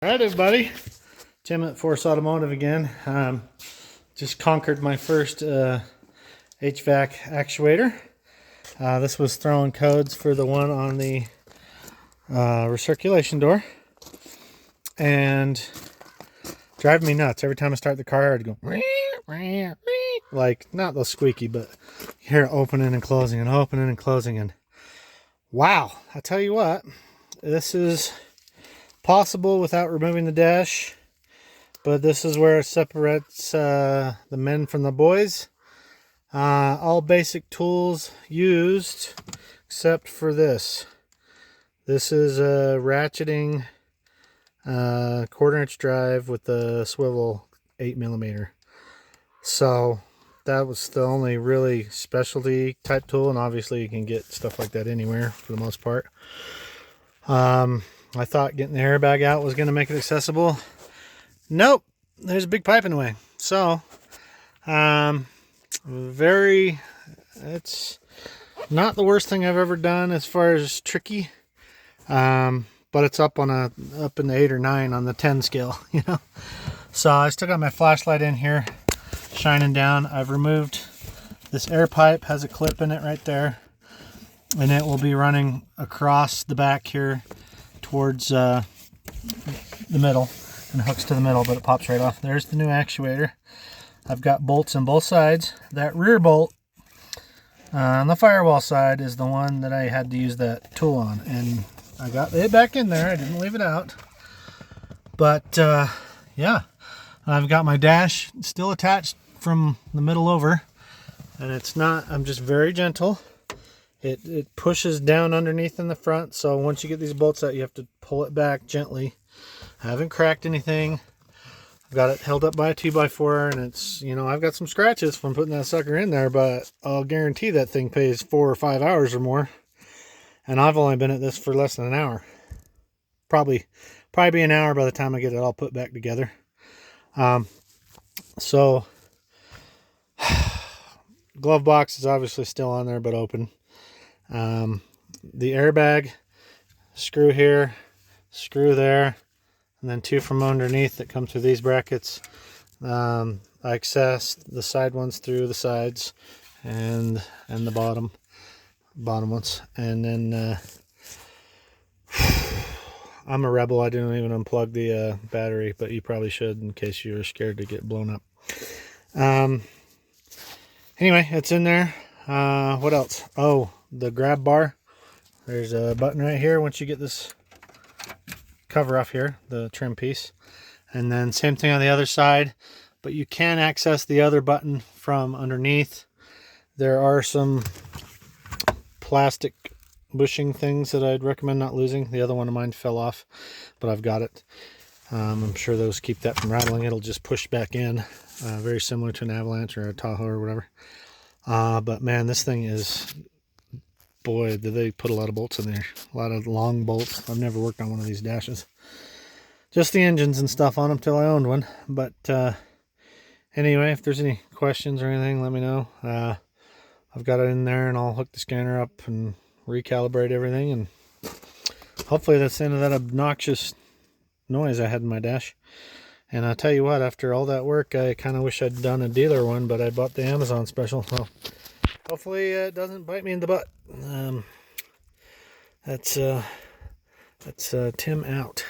All right, everybody. Tim at Force Automotive again. Just conquered my first HVAC actuator. This was throwing codes for the one on the recirculation door, and driving me nuts. Every time I start the car, I'd go like, not the squeaky, but you hear it opening and closing and opening and closing. And wow, I tell you what, this is possible without removing the dash, but this is where it separates the men from the boys. All basic tools used except for this. This is a ratcheting quarter-inch drive with the swivel 8mm. So that was the only really specialty type tool, and obviously you can get stuff like that anywhere for the most part. I thought getting the airbag out was going to make it accessible. Nope, there's a big pipe in the way. So, it's not the worst thing I've ever done as far as tricky. But it's up in the 8 or 9 on the 10 scale, you know. So I still got my flashlight in here, shining down. I've removed this air pipe, has a clip in it right there, and it will be running across the back here towards the middle, and hooks to the middle, but it pops right off. There's the new actuator. I've got bolts on both sides. That rear bolt on the firewall side is the one that I had to use that tool on, and I got it back in there. I didn't leave it out. But yeah, I've got my dash still attached from the middle over, and it's not, I'm just very gentle. It pushes down underneath in the front, so once you get these bolts out, you have to pull it back gently. I haven't cracked anything. I've got it held up by a 2x4, and it's, you know, I've got some scratches from putting that sucker in there, but I'll guarantee that thing pays 4 or 5 hours or more. And I've only been at this for less than an hour. Probably be an hour by the time I get it all put back together. So glove box is obviously still on there, but open. The airbag, screw here, screw there, and then 2 from underneath that come through these brackets. I accessed the side ones through the sides, and the bottom ones. And then I'm a rebel. I didn't even unplug the battery, but you probably should in case you were scared to get blown up. Anyway, it's in there. What else? Oh, the grab bar. There's a button right here once you get this cover off here, the trim piece. And then same thing on the other side, but you can access the other button from underneath. There are some plastic bushing things that I'd recommend not losing. The other one of mine fell off, but I've got it. I'm sure those keep that from rattling. It'll just push back in, very similar to an Avalanche or a Tahoe or whatever. But man, this thing is, boy, did they put a lot of bolts in there. A lot of long bolts. I've never worked on one of these dashes. Just the engines and stuff on them till I owned one. But anyway, if there's any questions or anything, let me know. I've got it in there, and I'll hook the scanner up and recalibrate everything, and hopefully that's the end of that obnoxious noise I had in my dash. And I'll tell you what, after all that work, I kind of wish I'd done a dealer one, but I bought the Amazon special, so hopefully it doesn't bite me in the butt. That's Tim out.